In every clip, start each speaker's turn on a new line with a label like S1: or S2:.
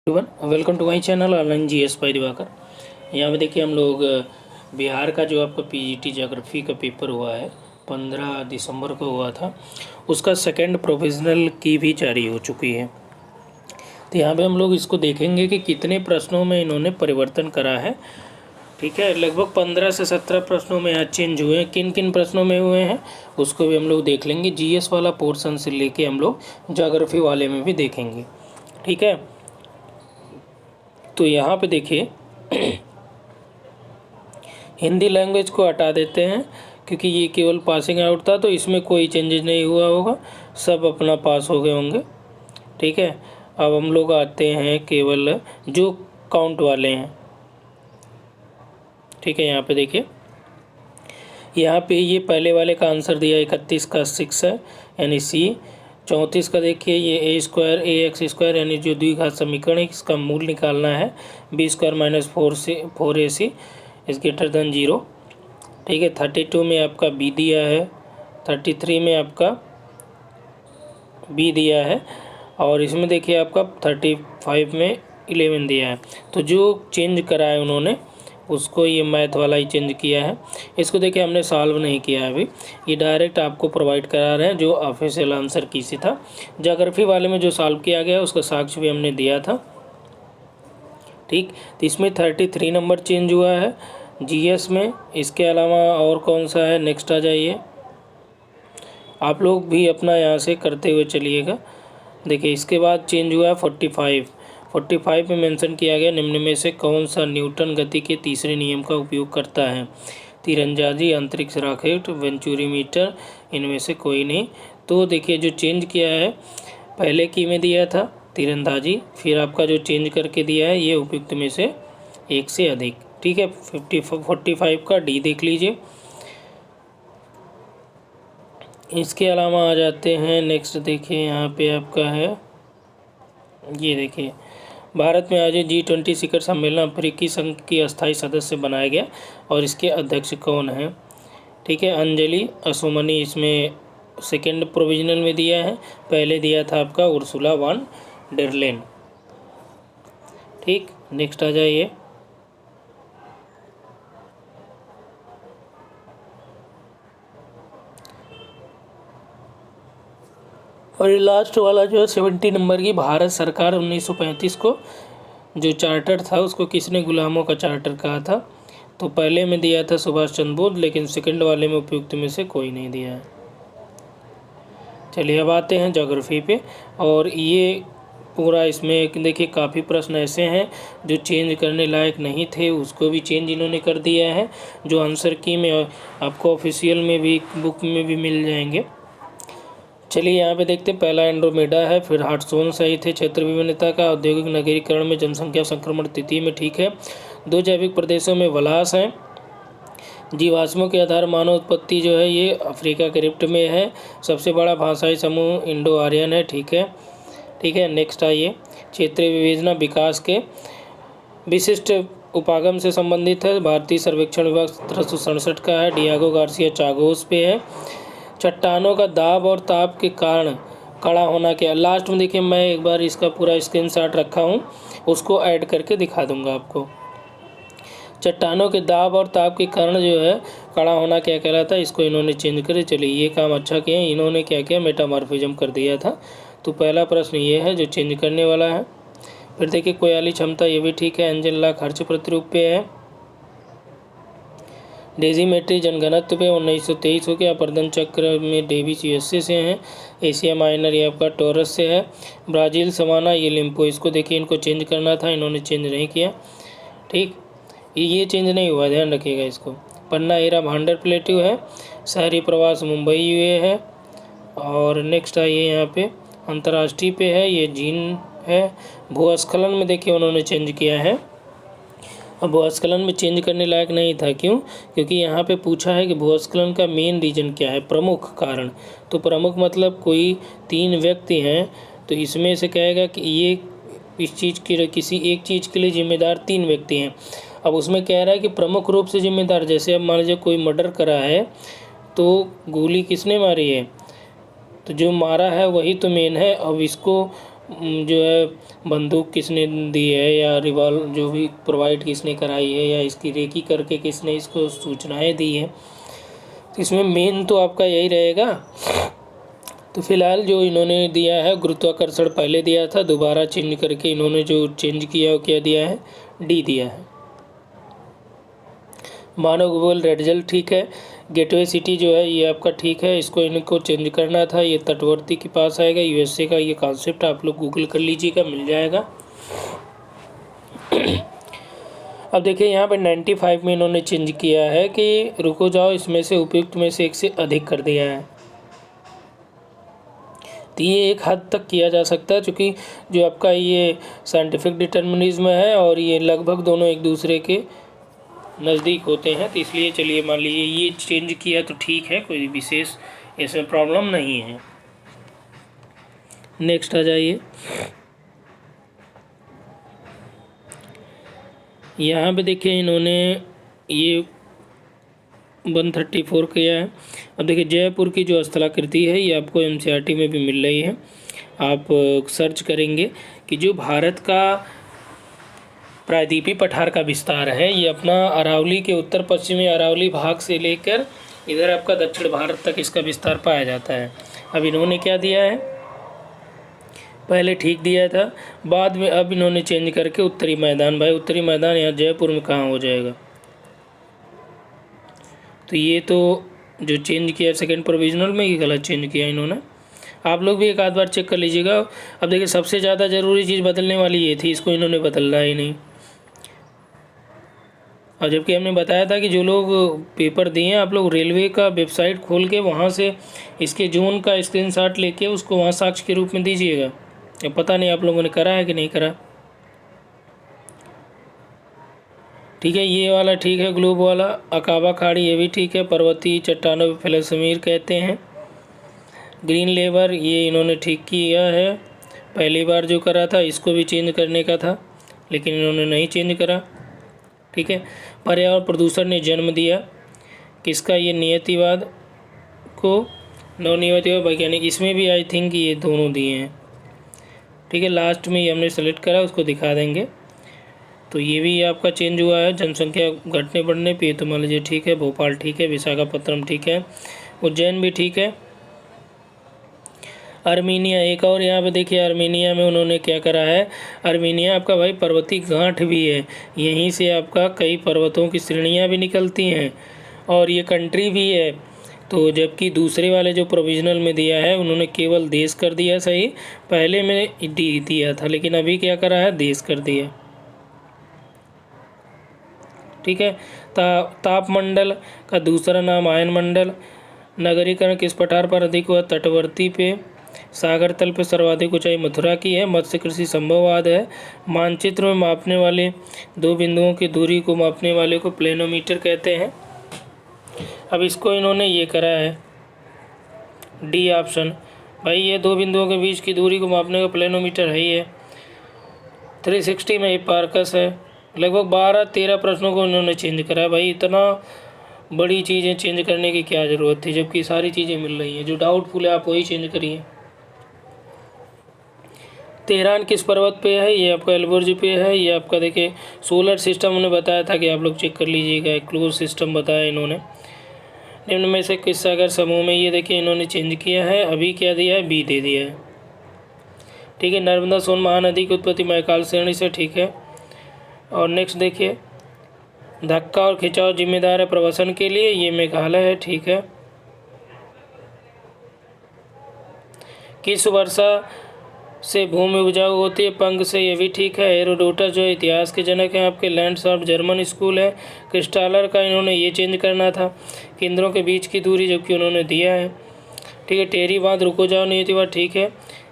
S1: Everyone, welcome to my channel online GS by Diwakar. यहाँ पे देखिए हम लोग बिहार का जो आपका पीजीटी ज्योग्राफी का पेपर हुआ है 15 दिसंबर को हुआ था, उसका सेकंड प्रोविजनल की भी जारी हो चुकी है। तो यहाँ पे हम लोग इसको देखेंगे कि कितने प्रश्नों में इन्होंने परिवर्तन करा है। ठीक है, लगभग 15 से 17 प्रश्नों में यहाँ चेंज हुए हैं। किन किन प्रश्नों में हुए हैं उसको भी हम लोग देख लेंगे। जीएस वाला पोर्सन से लेके हम लोग ज्योग्राफी वाले में भी देखेंगे। ठीक है, तो यहाँ पे देखिए हिंदी लैंग्वेज को हटा देते हैं क्योंकि ये केवल पासिंग आउट था, तो इसमें कोई चेंजेस नहीं हुआ होगा, सब अपना पास हो गए होंगे। ठीक है, अब हम लोग आते हैं केवल जो काउंट वाले हैं। ठीक है, यहाँ पे देखिए, यहाँ पे ये पहले वाले का आंसर दिया 31 का 6 है यानी सी। 34 का देखिए ये A square A X square यानी जो द्विघात समीकरण है इसका मूल निकालना है B square minus 4ac is greater than 0। ठीक है, 32 में आपका बी दिया है, 33 में आपका बी दिया है और इसमें देखिए आपका 35 में 11 दिया है। तो जो चेंज करा है उन्होंने उसको ये मैथ वाला ही चेंज किया है। इसको देखिए हमने सॉल्व नहीं किया है अभी, ये डायरेक्ट आपको प्रोवाइड करा रहे हैं जो ऑफिशियल आंसर की सी था। ज्योग्राफी वाले में जो सॉल्व किया गया उसका साक्ष्य भी हमने दिया था। ठीक, तो इसमें 33 नंबर चेंज हुआ है जीएस में। इसके अलावा और कौन सा है, नेक्स्ट आ जाइए। आप लोग भी अपना यहाँ से करते हुए चलिएगा। देखिए इसके बाद चेंज हुआ है 45 में मेंशन किया गया निम्न में से कौन सा न्यूटन गति के तीसरे नियम का उपयोग करता है। तीरंदाजी, अंतरिक्ष रॉकेट, वेंचुरीमीटर, इनमें से कोई नहीं। तो देखिए जो चेंज किया है पहले की में दिया था तीरंदाजी, फिर आपका जो चेंज करके दिया है ये उपयुक्त में से एक से अधिक। ठीक है, 45 का डी देख लीजिए। इसके अलावा आ जाते हैं नेक्स्ट, देखिए यहाँ पे आपका है, ये देखिए भारत में आयोजित G20 शिखर सम्मेलन अफ्रीकी संघ की अस्थायी सदस्य बनाया गया और इसके अध्यक्ष कौन हैं। ठीक है, अंजलि असुमनी इसमें सेकंड प्रोविजनल में दिया है, पहले दिया था आपका उर्सुला वॉन डेर लेyen। ठीक, नेक्स्ट आ जाइए। और ये लास्ट वाला जो है 70 नंबर की, भारत सरकार 1935 को जो चार्टर था उसको किसने गुलामों का चार्टर कहा था। तो पहले में दिया था सुभाष चंद्र बोस, लेकिन सेकंड वाले में उपयुक्त में से कोई नहीं दिया है। चलिए अब आते हैं ज्योग्राफी पे, और ये पूरा इसमें देखिए काफ़ी प्रश्न ऐसे हैं जो चेंज करने लायक नहीं थे, उसको भी चेंज इन्होंने कर दिया है। जो आंसर की में आपको ऑफिशियल में भी बुक में भी मिल जाएंगे। चलिए यहाँ पे देखते हैं, पहला एंड्रोमेडा है, फिर हार्टसोन सही थे, क्षेत्र विभिन्नता का औद्योगिक नगरीकरण में जनसंख्या संक्रमण तिथि में ठीक है। 2 जैविक प्रदेशों में वलास हैं। जीवाश्मों के आधार मानव उत्पत्ति जो है ये अफ्रीका के रिफ्ट में है। सबसे बड़ा भाषाई समूह इंडो आर्यन है। ठीक है, ठीक है, नेक्स्ट आइए। क्षेत्रीय विवेचना विकास के विशिष्ट उपागम से संबंधित है। भारतीय सर्वेक्षण विभाग 1767 का है। डियागो गार्सिया चागोस पे है। चट्टानों का दाब और ताप के कारण कड़ा होना क्या। लास्ट में देखिए मैं एक बार इसका पूरा स्क्रीनशॉट रखा हूँ, उसको ऐड करके दिखा दूंगा आपको। चट्टानों के दाब और ताप के कारण जो है कड़ा होना क्या कहलाता है, इसको इन्होंने चेंज करे। चलिए ये काम अच्छा किया, इन्होंने क्या किया, मेटामॉर्फिज्म कर दिया था। तो पहला प्रश्न ये है जो चेंज करने वाला है। फिर देखिए कोयाली क्षमता, ये भी ठीक है। एंजेला खर्च प्रतिरूप पे है। डेजीमेट्री जनघनत्व पे 1923 हो गया। अपर्दन चक्र में डेविस यूएसए से हैं। एशिया माइनर ये आपका टोरस से है। ब्राज़ील सवाना ये लिम्पो, इसको देखिए इनको चेंज करना था, इन्होंने चेंज नहीं किया। ठीक, ये चेंज नहीं हुआ, ध्यान रखिएगा इसको। पन्ना एरा भांडर प्लेट्यू है। शहरी प्रवास मुंबई यूए है। और नेक्स्ट आइए यहाँ पे अंतर्राष्ट्रीय पे है, ये जीन है। भूस्खलन में देखिए उन्होंने चेंज किया है। अब भूस्खलन में चेंज करने लायक नहीं था, क्यों, क्योंकि यहाँ पे पूछा है कि भूस्खलन का मेन रीजन क्या है, प्रमुख कारण। तो प्रमुख मतलब कोई 3 व्यक्ति हैं, तो इसमें से कहेगा कि ये इस चीज़ की किसी एक चीज़ के लिए जिम्मेदार 3 व्यक्ति हैं। अब उसमें कह रहा है कि प्रमुख रूप से जिम्मेदार, जैसे अब मान लीजिए कोई मर्डर करा है तो गोली किसने मारी है, तो जो मारा है वही तो मेन है। अब इसको जो है बंदूक किसने दी है या रिवॉल्व जो भी प्रोवाइड किसने कराई है या इसकी रेकी करके किसने इसको सूचनाएं दी है। तो इसमें मेन तो आपका यही रहेगा। तो फिलहाल जो इन्होंने दिया है गुरुत्वाकर्षण पहले दिया था, दोबारा चेंज करके इन्होंने जो चेंज किया वो क्या दिया है, डी दिया है। मानव भूगोल रेड जेल ठीक है। गेटवे सिटी जो है ये आपका ठीक है, इसको इनको चेंज करना था, ये तटवर्ती के पास आएगा, यूएसए का ये कॉन्सेप्ट आप लोग गूगल कर लीजिएगा, मिल जाएगा। अब देखिए यहाँ पर 95 में इन्होंने चेंज किया है कि रुको जाओ, इसमें से उपयुक्त में से एक से अधिक कर दिया है। तो ये एक हद तक किया जा सकता है, क्योंकि जो आपका ये साइंटिफिक डिटर्मिनिज्म है और ये लगभग दोनों एक दूसरे के नज़दीक होते हैं। तो इसलिए चलिए मान लीजिए ये चेंज किया तो ठीक है, कोई विशेष इसमें प्रॉब्लम नहीं है। नेक्स्ट आ जाइए, यहाँ पे देखिए इन्होंने ये 134 किया है। अब देखिए जयपुर की जो स्थलाकृति है ये आपको एनसीईआरटी में भी मिल रही है। आप सर्च करेंगे कि जो भारत का प्रायद्वीपीय पठार का विस्तार है ये अपना अरावली के उत्तर पश्चिमी अरावली भाग से लेकर इधर आपका दक्षिण भारत तक इसका विस्तार पाया जाता है। अब इन्होंने क्या दिया है, पहले ठीक दिया था, बाद में अब इन्होंने चेंज करके उत्तरी मैदान, भाई उत्तरी मैदान यहाँ जयपुर में कहाँ हो जाएगा। तो ये तो जो चेंज किया सेकंड प्रोविजनल में ये गलत चेंज किया इन्होंने। आप लोग भी एक आध बार चेक कर लीजिएगा। अब देखिए सबसे ज़्यादा ज़रूरी चीज़ बदलने वाली ये थी, इसको इन्होंने बदलना ही नहीं। और जबकि हमने बताया था कि जो लोग पेपर दिए आप लोग रेलवे का वेबसाइट खोल के वहाँ से इसके जोन का स्क्रीनशॉट लेके उसको वहाँ साक्ष्य के रूप में दीजिएगा। अब पता नहीं आप लोगों ने करा है कि नहीं करा। ठीक है, ये वाला ठीक है, ग्लोब वाला। अकाबा खाड़ी ये भी ठीक है, पर्वतीय चट्टानों पर फैले समीर कहते हैं। ग्रीन लेबर ये इन्होंने ठीक किया है, पहली बार जो करा था इसको भी चेंज करने का था लेकिन इन्होंने नहीं चेंज करा। ठीक है, पर्यावरण प्रदूषण ने जन्म दिया किसका, ये नियतिवाद को, नवनियतिवाद वैज्ञानिक, इसमें भी आई थिंक ये दोनों दिए हैं। ठीक है, लास्ट में ये हमने सेलेक्ट करा, उसको दिखा देंगे। तो ये भी आपका चेंज हुआ है जनसंख्या घटने बढ़ने पे, तो मान लीजिए ठीक है। भोपाल ठीक है, विशाखापट्टनम ठीक है, उज्जैन भी ठीक है। आर्मीनिया एक और यहाँ पे देखिए, आर्मीनिया में उन्होंने क्या करा है, आर्मीनिया आपका भाई पर्वतीय गांठ भी है, यहीं से आपका कई पर्वतों की श्रेणियाँ भी निकलती हैं और ये कंट्री भी है। तो जबकि दूसरे वाले जो प्रोविजनल में दिया है उन्होंने केवल देश कर दिया सही, पहले में डी दिया था लेकिन अभी क्या करा है, देश कर दिया। ठीक है, तापमंडल का दूसरा नाम आयन मंडल। नगरीकरण किस पठार पर अधिक हुआ, तटवर्ती पे। सागर तल पर सर्वाधिक ऊंचाई मथुरा की है। मत्स्य कृषि संभववाद है। मानचित्र में मापने वाले दो बिंदुओं की दूरी को मापने वाले को प्लेनोमीटर कहते हैं। अब इसको इन्होंने ये करा है डी ऑप्शन, भाई ये दो बिंदुओं के बीच की दूरी को मापने का प्लेनोमीटर है ही है। 360 में हिप्पारकस है। लगभग 12-13 प्रश्नों को इन्होंने चेंज करा है। भाई इतना बड़ी चीज़ें चेंज करने की क्या ज़रूरत थी, जबकि सारी चीज़ें मिल रही हैं। जो डाउटफुल है आप वही चेंज करिए। तेहरान किस पर्वत पे है, ये आपका एल्बर्ज पे है। ये आपका देखिए सोलर सिस्टम उन्होंने बताया था कि आप लोग चेक कर लीजिएगा, एक क्लोज सिस्टम बताया इन्होंने। निम्न में से किस सागर समूह में, ये देखिए इन्होंने चेंज किया है, अभी क्या दिया है, बी दे दिया है। ठीक है, नर्मदा सोन महानदी की उत्पत्ति मैकाल श्रेणी से, ठीक है। और नेक्स्ट देखिए, धक्का और खिंचाव जिम्मेदार है प्रवसन के लिए, ये मेघालय है, ठीक है। किस वर्षा से भूमि उपजाऊ होती है, पंग से, ये भी ठीक है। हेरोडोटस जो इतिहास के जनक हैं आपके, लैंडसॉर्फ जर्मन स्कूल है। क्रिस्टालर का इन्होंने ये चेंज करना था, केंद्रों के बीच की दूरी, जबकि उन्होंने दिया है। ठीक है, टेरी बांध, रुको जाओ नियतिवाद, ठीक है,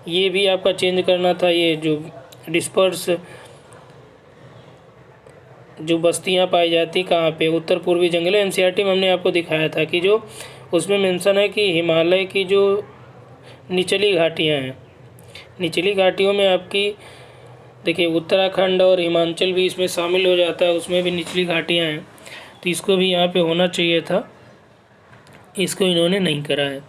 S1: ये भी आपका चेंज करना था। ये जो डिस्पर्स जो बस्तियां पाई जाती कहाँ पे, उत्तर पूर्वी जंगल। एनसीईआरटी में हमने आपको दिखाया था कि जो उसमें मेंशन है कि हिमालय की जो निचली घाटियाँ हैं, निचली घाटियों में आपकी देखिए उत्तराखंड और हिमाचल भी इसमें शामिल हो जाता है, उसमें भी निचली घाटियाँ हैं। तो इसको भी यहाँ पे होना चाहिए था, इसको इन्होंने नहीं करा है।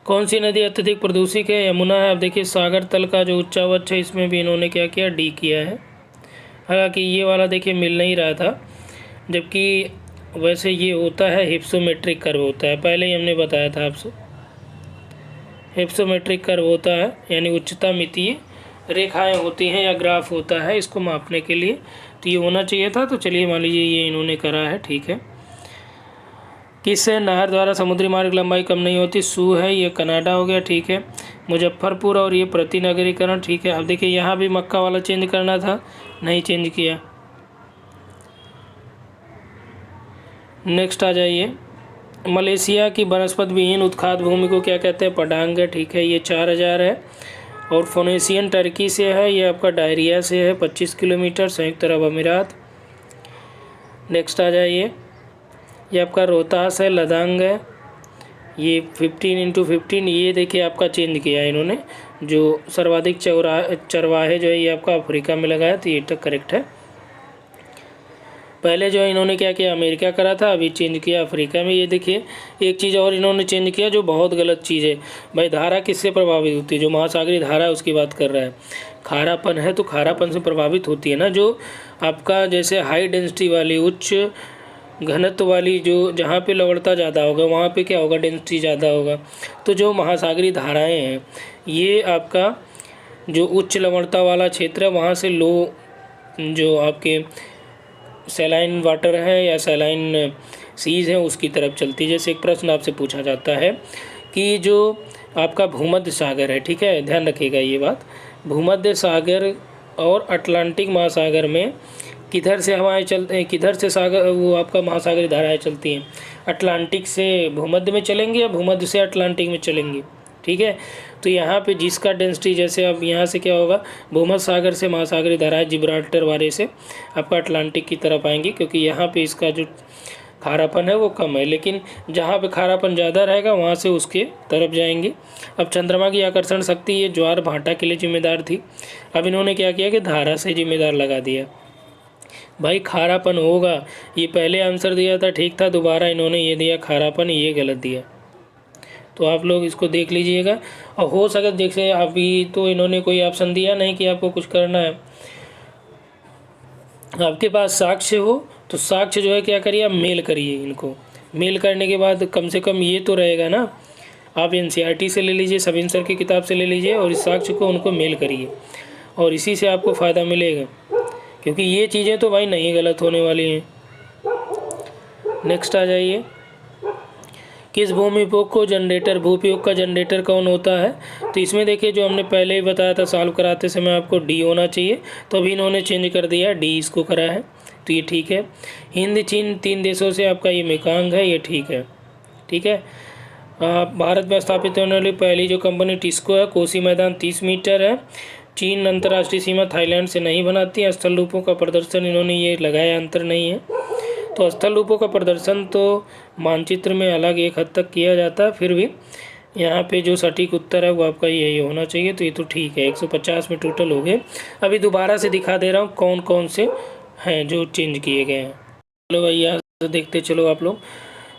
S1: कौन सी नदी अत्यधिक प्रदूषित है? यमुना है। अब देखिए सागर तल का जो उच्चावच है इसमें भी इन्होंने क्या किया, डी किया है। हालांकि ये वाला देखिए मिल नहीं रहा था, जबकि वैसे ये होता है हिप्सोमेट्रिक कर्व होता है, पहले ही हमने बताया था आपसे। हिप्सोमेट्रिक कर्व होता है यानी उच्चता मितीय रेखाएं होती हैं या ग्राफ होता है इसको मापने के लिए, तो ये होना चाहिए था। तो चलिए मान लीजिए ये इन्होंने करा है, ठीक है। किस नहर द्वारा समुद्री मार्ग लंबाई कम नहीं होती? सू है, ये कनाडा हो गया, ठीक है। मुजफ्फरपुर और ये प्रतिनगरीकरण, ठीक है। अब देखिए यहाँ भी मक्का वाला चेंज करना था, नहीं चेंज किया। नेक्स्ट आ जाइए, मलेशिया की वनस्पति विहीन उत्खात भूमि को क्या कहते हैं? पडांग है, ठीक है। ये 4000 है। और फोनेशियन टर्की से है, ये आपका डायरिया से है 25 किलोमीटर, संयुक्त अरब अमीरात। नेक्स्ट आ जाइए, ये आपका रोहतास है, लदांग है, ये 15x15। ये देखिए आपका चेंज किया है इन्होंने, जो सर्वाधिक चरवाहे जो है ये आपका अफ्रीका में लगाया, तो ये तो करेक्ट है। पहले जो है इन्होंने क्या किया, अमेरिका करा था, अभी चेंज किया अफ्रीका में। ये देखिए एक चीज़ और इन्होंने चेंज किया जो बहुत गलत चीज़ है भाई। धारा किससे प्रभावित होती है? जो महासागरीय धारा है उसकी बात कर रहा है। खारापन है तो खारापन से प्रभावित होती है ना, जो आपका जैसे हाई डेंसिटी वाली उच्च घनत्व वाली, जो जहाँ पे लवणता ज़्यादा होगा वहाँ पे क्या होगा, डेंसिटी ज़्यादा होगा। तो जो महासागरीय धाराएँ हैं ये आपका जो उच्च लवणता वाला क्षेत्र है वहाँ से लो जो आपके सैलाइन वाटर है या सैलाइन सीज है उसकी तरफ चलती है। जैसे एक प्रश्न आपसे पूछा जाता है कि जो आपका भूमध्य सागर है, ठीक है, ध्यान रखिएगा ये बात, भूमध्य सागर और अटलांटिक महासागर में किधर से हवाएं चलते हैं, किधर से सागर वो आपका महासागरीय धाराएं चलती हैं? अटलांटिक से भूमध्य में चलेंगे या भूमध्य से अटलांटिक में चलेंगी, ठीक है। तो यहाँ पे जिसका डेंसिटी, जैसे अब यहाँ से क्या होगा, भूमध्य सागर से महासागरीय धाराएं जिब्राल्टर वाले से आपका अटलांटिक की तरफ आएंगी, क्योंकि यहाँ पे इसका जो खारापन है वो कम है, लेकिन जहाँ पे खारापन ज़्यादा रहेगा वहाँ से उसके तरफ जाएंगे। अब चंद्रमा की आकर्षण शक्ति ये ज्वार भाटा के लिए जिम्मेदार थी, अब इन्होंने क्या किया कि धारा से जिम्मेदार लगा दिया। भाई खारापन होगा, ये पहले आंसर दिया था ठीक था, दोबारा इन्होंने ये दिया खारापन, ये गलत दिया। तो आप लोग इसको देख लीजिएगा। और हो सके जैसे अभी तो इन्होंने कोई ऑप्शन दिया नहीं कि आपको कुछ करना है, आपके पास साक्ष्य हो तो साक्ष्य जो है क्या करिए, आप मेल करिए इनको। मेल करने के बाद कम से कम ये तो रहेगा ना, आप एनसीईआरटी से ले लीजिए, सब इंसर की किताब से ले लीजिए और इस साक्ष्य को उनको मेल करिए, और इसी से आपको फ़ायदा मिलेगा, क्योंकि ये चीज़ें तो भाई नहीं गलत होने वाली हैं। नेक्स्ट आ जाइए, किस भूमि उपयोग को जनरेटर, भू उपयोग का जनरेटर कौन होता है? तो इसमें देखिए जो हमने पहले ही बताया था सॉल्व कराते समय आपको डी होना चाहिए, तो अभी इन्होंने चेंज कर दिया, डी इसको करा है, तो ये ठीक है। हिंद चीन 3 देशों से आपका ये मेकांग है, ये ठीक है, ठीक है। भारत में स्थापित होने वाली पहली जो कंपनी टिस्को है, कोसी मैदान 30 मीटर है। चीन अंतर्राष्ट्रीय सीमा थाईलैंड से नहीं बनाती है। स्थल रूपों का प्रदर्शन इन्होंने ये लगाया, अंतर नहीं है। तो स्थल रूपों का प्रदर्शन तो मानचित्र में अलग एक हद तक किया जाता है, फिर भी यहाँ पे जो सटीक उत्तर है वो आपका यही होना चाहिए, तो ये तो ठीक है। 150 में टोटल हो गए। अभी दोबारा से दिखा दे रहा हूँ कौन कौन से हैं जो चेंज किए गए हैं। चलो भैया देखते चलो आप लोग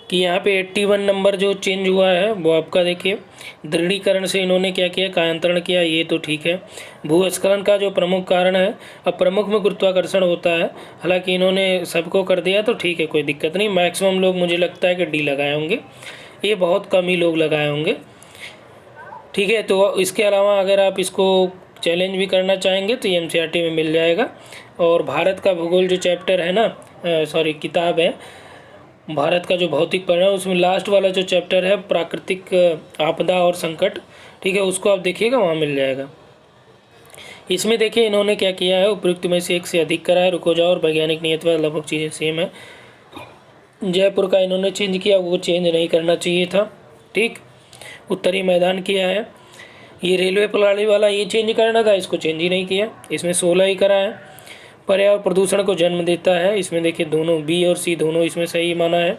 S1: कि यहाँ पे 81 नंबर जो चेंज हुआ है वो आपका देखिए दृढ़ीकरण से इन्होंने क्या किया, कायांतरण किया, ये तो ठीक है। भूस्खलन का जो प्रमुख कारण है, अब प्रमुख में गुरुत्वाकर्षण होता है, हालांकि इन्होंने सबको कर दिया तो ठीक है, कोई दिक्कत नहीं। मैक्सिमम लोग मुझे लगता है कि डी लगाए होंगे, ये बहुत कम ही लोग लगाए होंगे, ठीक है। तो इसके अलावा अगर आप इसको चैलेंज भी करना चाहेंगे तो एनसीईआरटी में मिल जाएगा। और भारत का भूगोल जो चैप्टर है ना, किताब है भारत का जो भौतिक परिणाम, उसमें लास्ट वाला जो चैप्टर है प्राकृतिक आपदा और संकट, ठीक है, उसको आप देखिएगा वहाँ मिल जाएगा। इसमें देखिए इन्होंने क्या किया है, उपयुक्त में से एक से अधिक करा है, रुको जाओ, और वैज्ञानिक नियतवाद लगभग चीज़ें सेम है। जयपुर का इन्होंने चेंज किया, वो चेंज नहीं करना चाहिए था, ठीक। उत्तरी मैदान किया है, ये रेलवे प्रणाली वाला ये चेंज करना था, इसको चेंज ही नहीं किया, इसमें 16 ही करा है। पर्यावरण प्रदूषण को जन्म देता है, इसमें देखिए दोनों बी और सी दोनों इसमें सही माना है,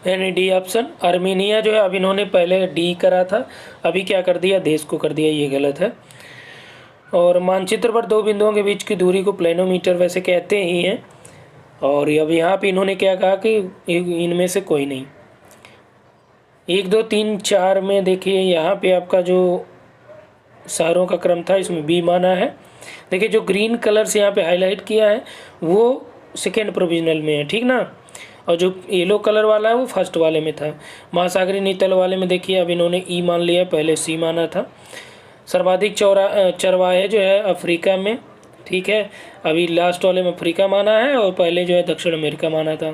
S1: यानी डी ऑप्शन। आर्मीनिया जो है अब इन्होंने पहले डी करा था, अभी क्या कर दिया, देश को कर दिया, ये गलत है। और मानचित्र पर दो बिंदुओं के बीच की दूरी को प्लेनोमीटर वैसे कहते ही हैं, और अब यहाँ पे इन्होंने क्या कहा कि इनमें से कोई नहीं। 1 2 3 4 में देखिए यहाँ पे आपका जो शहरों का क्रम था इसमें बी माना है। देखिए जो ग्रीन कलर से यहाँ पे हाईलाइट किया है वो सेकेंड प्रोविजनल में है, ठीक ना, और जो येलो कलर वाला है वो फर्स्ट वाले में था। महासागरीय नीतल वाले में देखिए अब इन्होंने ई मान लिया, पहले सी माना था। सर्वाधिक चरवाहे जो है अफ्रीका में, ठीक है, अभी लास्ट वाले में अफ्रीका माना है और पहले जो है दक्षिण अमेरिका माना था।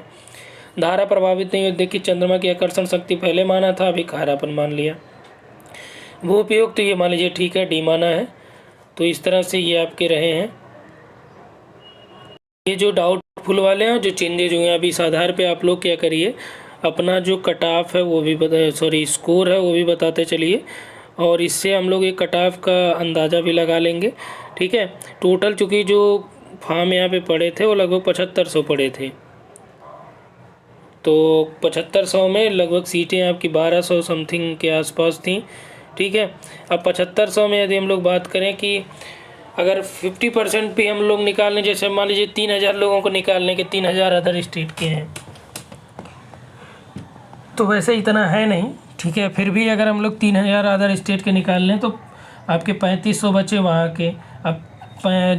S1: धारा प्रभावित नहीं होती, देखिए चंद्रमा की आकर्षण शक्ति पहले माना था, अभी खारापन मान लिया। भू उपयोग तो ये मान लीजिए ठीक है, डी माना है। तो इस तरह से ये आपके रहे हैं। ये जो डाउटफुल वाले हैं, जो चेंजेज हुए हैं, अभी इस आधार पे आप लोग क्या करिए, अपना जो कट ऑफ है वो भी स्कोर है वो भी बताते चलिए, और इससे हम लोग एक कट ऑफ का अंदाज़ा भी लगा लेंगे, ठीक है। टोटल चूँकि जो फॉर्म यहाँ पे पड़े थे वो लगभग 7500 पड़े थे, तो 7500 में लगभग सीटें आपकी 1200 समथिंग के आसपास थी, ठीक है। अब 7500 में यदि हम लोग बात करें कि अगर 50% भी हम लोग निकाल लें, जैसे मान लीजिए 3000 लोगों को निकालने के 3000 अदर स्टेट के हैं, तो वैसे इतना है नहीं, ठीक है। फिर भी अगर हम लोग 3000 अदर स्टेट के निकाल लें तो आपके 3500 बचे वहाँ के। अब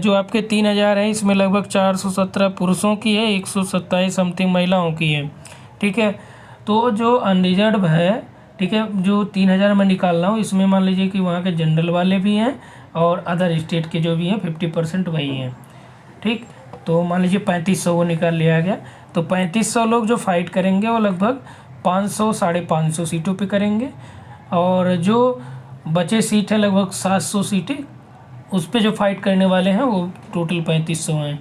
S1: जो आपके 3000 है इसमें लगभग 417 पुरुषों की है, 127 समथिंग महिलाओं की है, ठीक है। तो जो अनरिजर्व है, ठीक है, जो 3000 मैं निकाल रहा हूँ इसमें मान लीजिए कि वहाँ के जनरल वाले भी हैं और अदर स्टेट के जो भी हैं 50% वही हैं, ठीक। तो मान लीजिए 3500 वो निकाल लिया गया, तो 3500 लोग जो फाइट करेंगे वो लगभग 500 550 सीटों पे करेंगे, और जो बचे सीट है लगभग 700 सीटें उस पे जो फाइट करने वाले हैं वो टोटल 3500 हैं।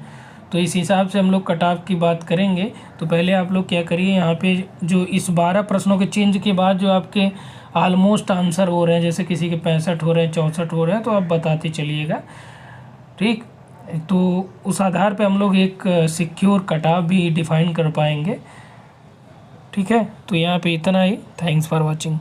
S1: तो इस हिसाब से हम लोग कट ऑफ की बात करेंगे। तो पहले आप लोग क्या करिए, यहाँ पे जो इस 12 प्रश्नों के चेंज के बाद जो आपके ऑलमोस्ट आंसर हो रहे हैं, जैसे किसी के 65 हो रहे हैं, 64 हो रहे हैं, तो आप बताते चलिएगा, ठीक। तो उस आधार पे हम लोग एक सिक्योर कट ऑफ भी डिफाइन कर पाएंगे, ठीक है। तो यहाँ पे इतना ही। Thanks for watching.